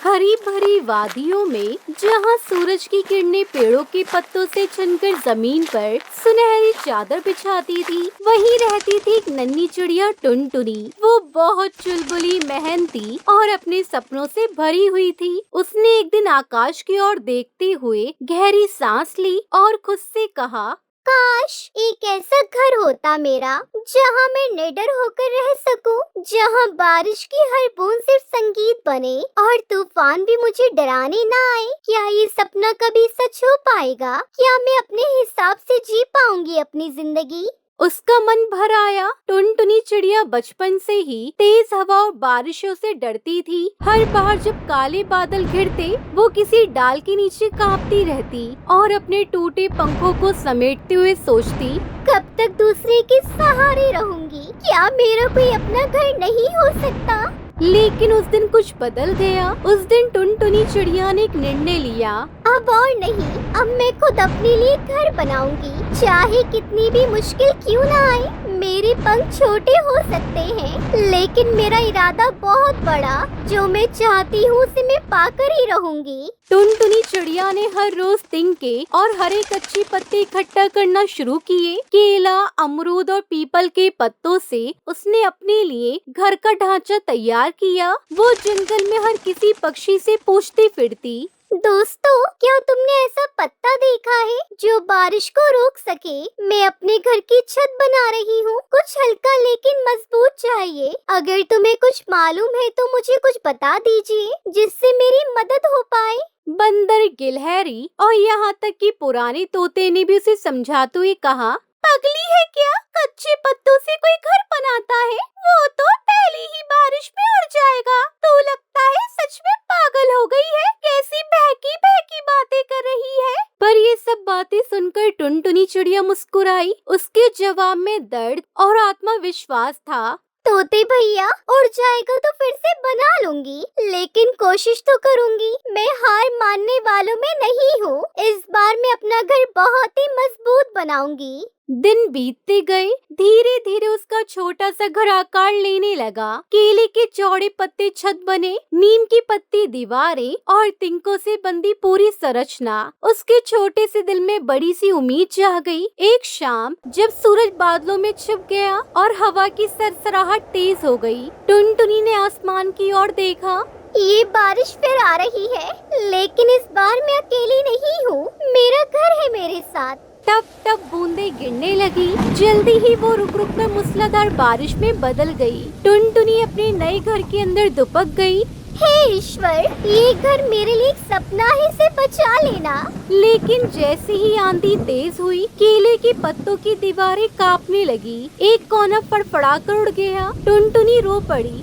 हरी भरी वादियों में जहाँ सूरज की किरणें पेड़ों के पत्तों से छनकर जमीन पर सुनहरी चादर बिछाती थी, वहीं रहती थी एक नन्ही चिड़िया टुनटुनी। वो बहुत चुलबुली, मेहनती और अपने सपनों से भरी हुई थी। उसने एक दिन आकाश की ओर देखते हुए गहरी सांस ली और खुद से कहा, काश एक ऐसा घर होता मेरा जहाँ मैं निडर होकर रह सकूं, जहाँ बारिश की हर बूंद सिर्फ संगीत बने और तूफान भी मुझे डराने ना आए। क्या ये सपना कभी सच हो पाएगा? क्या मैं अपने हिसाब से जी पाऊंगी अपनी जिंदगी? उसका मन भर आया। टुनटुनी चिड़िया बचपन से ही तेज हवा और बारिशों से डरती थी। हर बार जब काले बादल घिरते, वो किसी डाल के नीचे कांपती रहती और अपने टूटे पंखों को समेटते हुए सोचती, कब तक दूसरे के सहारे रहूंगी? क्या मेरा कोई अपना घर नहीं हो सकता? लेकिन उस दिन कुछ बदल गया। उस दिन टुनटुनी चिड़िया ने एक निर्णय लिया। अब और नहीं, अब मैं खुद अपने लिए घर बनाऊंगी, चाहे कितनी भी मुश्किल क्यों ना आए। मेरे पंख छोटे हो सकते हैं, लेकिन मेरा इरादा बहुत बड़ा। जो मैं चाहती हूँ उसे मैं पाकर ही रहूंगी। टुनटुनी चिड़िया ने हर रोज तिनके और हरे कच्चे पत्ते इकट्ठा करना शुरू किए। केला, अमरूद और पीपल के पत्तों से उसने अपने लिए घर का ढांचा तैयार किया। वो जंगल में हर किसी पक्षी से पूछती फिरती, दोस्तों, क्या तुमने ऐसा पत्ता देखा है जो बारिश को रोक सके? मैं अपने घर की छत बना रही हूँ। कुछ हल्का लेकिन मजबूत चाहिए। अगर तुम्हें कुछ मालूम है तो मुझे कुछ बता दीजिए, जिससे मेरी मदद हो पाए। बंदर, गिलहरी और यहाँ तक कि पुराने तोते ने भी उसे समझाते हुए कहा, पगली है क्या? कच्चे पत्तों से कोई घर बनाता है? वो तो पहली ही बारिश में उड़ जाएगा। तो लगता है सच में पागल हो गई है। कैसी बहकी बहकी बातें कर रही है। पर ये सब बातें सुनकर टुनटुनी चिड़िया मुस्कुराई। उसके जवाब में दर्द और आत्मविश्वास था। तोते भैया, उड़ जाएगा तो फिर से बना लूंगी, लेकिन कोशिश तो करूंगी। मैं हार मानने वालों में नहीं हूँ। इस बार मैं अपना घर बहुत ही मजबूत बनाऊंगी। दिन बीतते गए। धीरे धीरे उसका छोटा सा घर आकार लेने लगा। केले के चौड़े पत्ते छत बने, नीम की पत्ती दीवारें और तिनकों से बंधी पूरी संरचना। उसके छोटे से दिल में बड़ी सी उम्मीद जाग गई। एक शाम जब सूरज बादलों में छुप गया और हवा की सरसराहट तेज हो गई, टुनटुनी ने आसमान की ओर देखा। ये बारिश फिर आ रही है, लेकिन इस बार मैं अकेली नहीं हूँ। मेरा घर है मेरे साथ। टप टप बूंदें गिरने लगी। जल्दी ही वो रुक रुक कर मूसलाधार बारिश में बदल गई। टुनटुनी अपने नए घर के अंदर दुबक गई। हे ईश्वर, ये घर मेरे लिए एक सपना है, इसे बचा लेना। लेकिन जैसे ही आंधी तेज हुई, केले के पत्तों की दीवारें कांपने लगी। एक कोना फड़फड़ा कर उड़ गया। टुनटुनी रो पड़ी।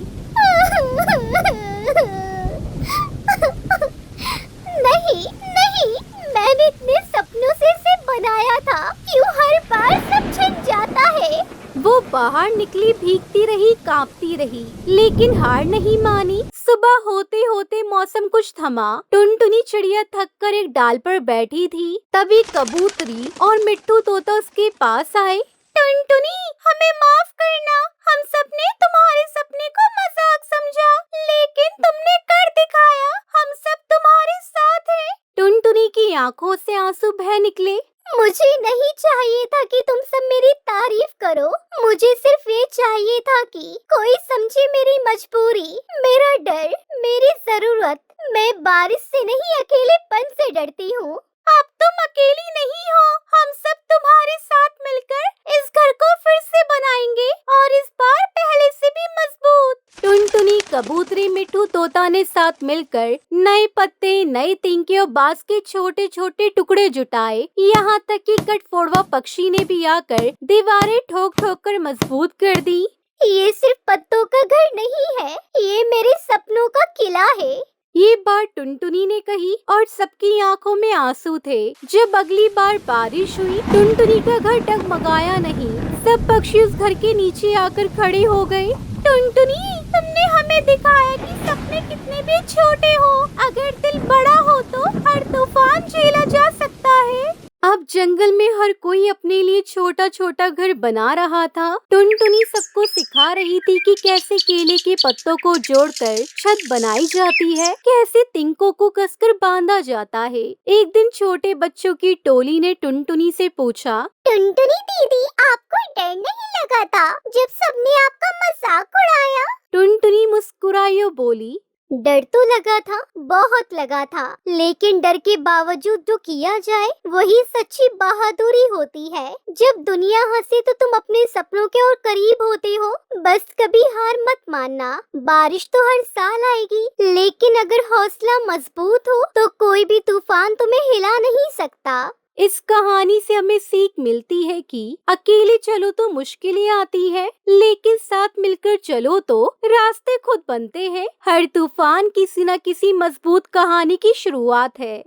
नहीं नहीं, मैंने इतने सपनों से इसे बनाया था। क्यों हर बार सब छिन जाता है? वो बाहर निकली, भीगती रही, कांपती रही, लेकिन हार नहीं मानी। सुबह होते होते मौसम कुछ थमा। टुनटुनी चिड़िया थक कर एक डाल पर बैठी थी। तभी कबूतरी और मिट्ठू तोता उसके पास आए। टुनटुनी, हमें माफ करना। हम सबने तुम्हारे सपने को मजाक समझा, लेकिन तुमने कर दिखाया। हम सब तुम्हारे साथ हैं। टुनटुनी की आंखों से आंसू बह निकले। मुझे नहीं चाहिए था कि तुम सब मेरी तारीफ करो। मुझे सिर्फ ये चाहिए था कि कोई समझे मेरी मजबूरी, मेरा डर, मेरी जरूरत। मैं बारिश से नहीं, अकेलेपन से डरती हूँ। अब तुम अकेली नहीं हो। हम सब तुम्हारे साथ मिलकर इस घर को फिर से बनाएंगे, और इस बार पहले से भी मजबूत। टुनटुनी, कबूतरी, मिट्ठू तोता ने साथ मिलकर नए पत्ते, नए तिनके और बांस के छोटे छोटे टुकड़े जुटाए। यहाँ तक कि कठफोड़वा पक्षी ने भी आकर दीवारें ठोक ठोक कर मजबूत कर दी। ये सिर्फ पत्तों का घर नहीं है, ये मेरे सपनों का किला है। ये बात टुनटुनी ने कही और सबकी आंखों में आंसू थे। जब अगली बार बारिश हुई, टुनटुनी का घर डगमगाया नहीं। सब पक्षी उस घर के नीचे आकर खड़े हो गए। टुनटुनी, तुमने हमें दिखाया कि सपने कितने भी छोटे हो, अगर दिल बड़ा हो तो हर तूफान झेला जा सकता है। अब जंगल में हर कोई अपने लिए छोटा छोटा घर बना रहा था। टुनटुनी सबको सिखा रही थी कि कैसे केले के पत्तों को जोड़कर छत बनाई जाती है, कैसे तिनकों को कसकर बांधा जाता है। एक दिन छोटे बच्चों की टोली ने टुनटुनी से पूछा, टुनटुनी दीदी, आपको डर नहीं लगा था जब सबने आपका मजाक उड़ाया? टुनटुनी मुस्कुराई और बोली, डर तो लगा था, बहुत लगा था, लेकिन डर के बावजूद जो किया जाए वही सच्ची बहादुरी होती है। जब दुनिया हंसे तो तुम अपने सपनों के और करीब होते हो। बस कभी हार मत मानना। बारिश तो हर साल आएगी, लेकिन अगर हौसला मजबूत हो तो कोई भी तूफान तुम्हें हिला नहीं सकता। इस कहानी से हमें सीख मिलती है कि अकेले चलो तो मुश्किलें आती है, लेकिन साथ मिलकर चलो तो रास्ते खुद बनते हैं। हर तूफान किसी न किसी मजबूत कहानी की शुरुआत है।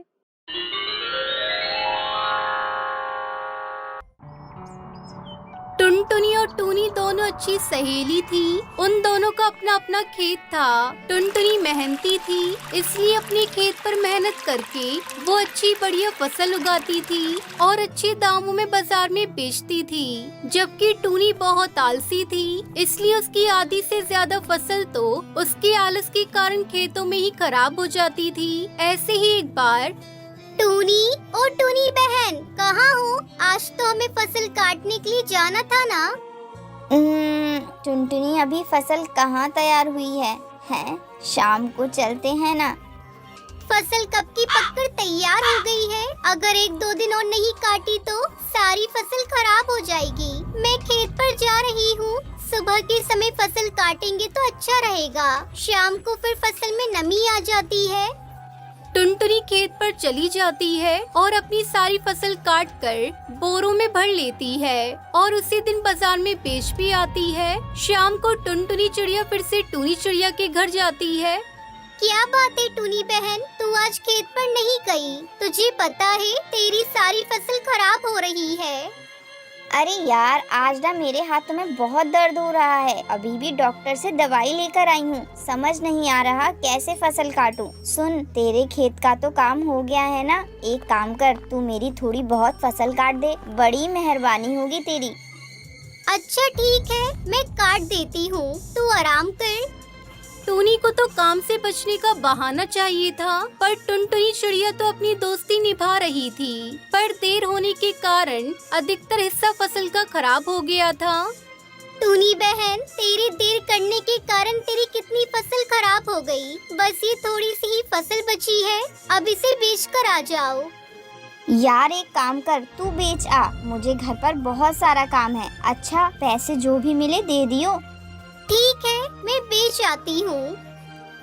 टुनटुनी और टूनी दोनों अच्छी सहेली थी। उन दोनों का अपना अपना खेत था। टुनटुनी मेहनती थी, इसलिए अपने खेत पर मेहनत करके वो अच्छी बढ़िया फसल उगाती थी और अच्छे दामों में बाजार में बेचती थी। जबकि टूनी बहुत आलसी थी, इसलिए उसकी आधी से ज्यादा फसल तो उसके आलस के कारण खेतों में ही खराब हो जाती थी। ऐसे ही एक बार, टूनी, ओ टूनी बहन, कहाँ हो? आज तो हमें फसल काटने के लिए जाना था ना। टुनटुनी, अभी फसल कहाँ तैयार हुई है? शाम को चलते हैं ना। फसल कब की पककर तैयार हो गई है। अगर 1-2 दिन और नहीं काटी तो सारी फसल खराब हो जाएगी। मैं खेत पर जा रही हूँ। सुबह के समय फसल काटेंगे तो अच्छा रहेगा। शाम को फिर फसल में नमी आ जाती है। टुनटुनी खेत पर चली जाती है और अपनी सारी फसल काट कर बोरों में भर लेती है और उसी दिन बाजार में बेच भी आती है। शाम को टुनटुनी चिड़िया फिर से टूनी चिड़िया के घर जाती है। क्या बात है टूनी बहन, तू आज खेत पर नहीं गई? तुझे पता है तेरी सारी फसल खराब हो रही है। अरे यार, आज ना मेरे हाथ में बहुत दर्द हो रहा है। अभी भी डॉक्टर से दवाई लेकर आई हूँ। समझ नहीं आ रहा कैसे फसल काटूं। सुन, तेरे खेत का तो काम हो गया है ना। एक काम कर, तू मेरी थोड़ी बहुत फसल काट दे। बड़ी मेहरबानी होगी तेरी। अच्छा ठीक है, मैं काट देती हूँ, तू आराम कर। टूनी को तो काम से बचने का बहाना चाहिए था, पर टुनटुनी चिड़िया तो अपनी दोस्ती निभा रही थी। पर देर होने के कारण अधिकतर हिस्सा फसल का खराब हो गया था। टूनी बहन, तेरे देर करने के कारण तेरी कितनी फसल खराब हो गई। बस ये थोड़ी सी ही फसल बची है, अब इसे बेच कर आ जाओ। यार एक काम कर, तू बेच आ। मुझे घर पर बहुत सारा काम है। अच्छा, पैसे जो भी मिले दे दियो। ठीक है, मैं बेच आती हूँ।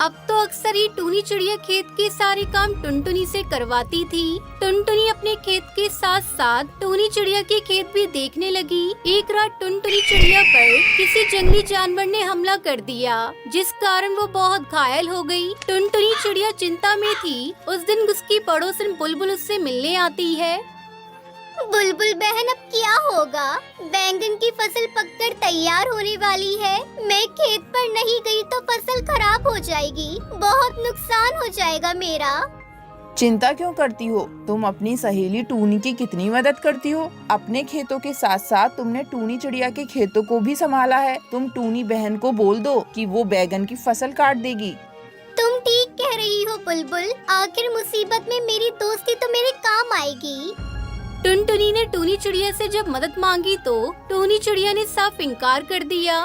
अब तो अक्सर ही टूनी चिड़िया खेत के सारे काम टुनटुनी से करवाती थी। टुनटुनी अपने खेत के साथ साथ टूनी चिड़िया के खेत भी देखने लगी। एक रात टुनटुनी चिड़िया पर किसी जंगली जानवर ने हमला कर दिया, जिस कारण वो बहुत घायल हो गई। टुनटुनी चिड़िया चिंता में थी। उस दिन उसकी पड़ोसन बुलबुल उससे मिलने आती है। बुलबुल बहन, अब क्या होगा? बैंगन की फसल पककर तैयार होने वाली है। मैं खेत पर नहीं गई तो फसल खराब हो जाएगी। बहुत नुकसान हो जाएगा मेरा। चिंता क्यों करती हो? तुम अपनी सहेली टूनी की कितनी मदद करती हो। अपने खेतों के साथ साथ तुमने टूनी चिड़िया के खेतों को भी संभाला है। तुम टूनी बहन को बोल दो कि वो बैंगन की फसल काट देगी। तुम ठीक कह रही हो बुलबुल। आखिर मुसीबत में मेरी दोस्ती तो मेरे काम आएगी। टुनटुनी ने टूनी चिड़िया से जब मदद मांगी तो टूनी चिड़िया ने साफ इनकार कर दिया।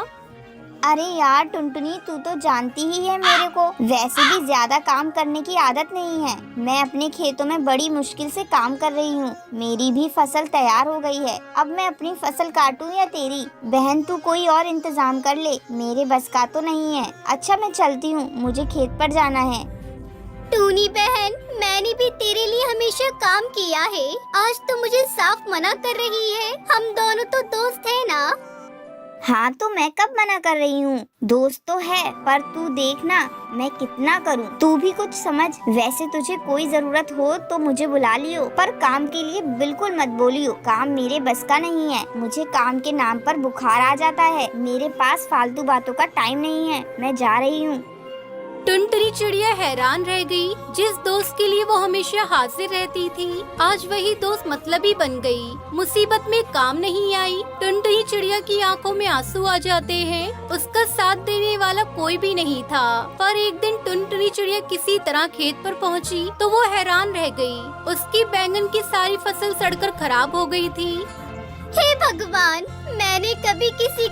अरे यार टुनटुनी, तू तो जानती ही है मेरे को वैसे भी ज्यादा काम करने की आदत नहीं है। मैं अपने खेतों में बड़ी मुश्किल से काम कर रही हूँ। मेरी भी फसल तैयार हो गई है। अब मैं अपनी फसल काटूं या तेरी? बहन, तू कोई और इंतजाम कर ले, मेरे बस का तो नहीं है। अच्छा, मैं चलती हूँ, मुझे खेत पर जाना है। टूनी बहन, मैंने भी तेरे लिए हमेशा काम किया है। आज तो मुझे साफ मना कर रही है। हम दोनों तो दोस्त हैं ना। हाँ, तो मैं कब मना कर रही हूँ? दोस्त तो है, पर तू देखना मैं कितना करूँ। तू भी कुछ समझ। वैसे तुझे कोई जरूरत हो तो मुझे बुला लियो, पर काम के लिए बिल्कुल मत बोलियो। काम मेरे बस का नहीं है। मुझे काम के नाम पर बुखार आ जाता है। मेरे पास फालतू बातों का टाइम नहीं है। मैं जा रही हूँ। टुनटुनी चिड़िया हैरान रह गई। जिस दोस्त के लिए वो हमेशा हाजिर रहती थी, आज वही दोस्त मतलबी बन गई। मुसीबत में काम नहीं आई। टुनटुनी चिड़िया की आंखों में आंसू आ जाते हैं। उसका साथ देने वाला कोई भी नहीं था। पर एक दिन टुनटुनी चिड़िया किसी तरह खेत पर पहुंची तो वो हैरान रह गई। उसकी बैंगन की सारी फसल सड़कर खराब हो गई थी। हे भगवान, मैंने कभी किसी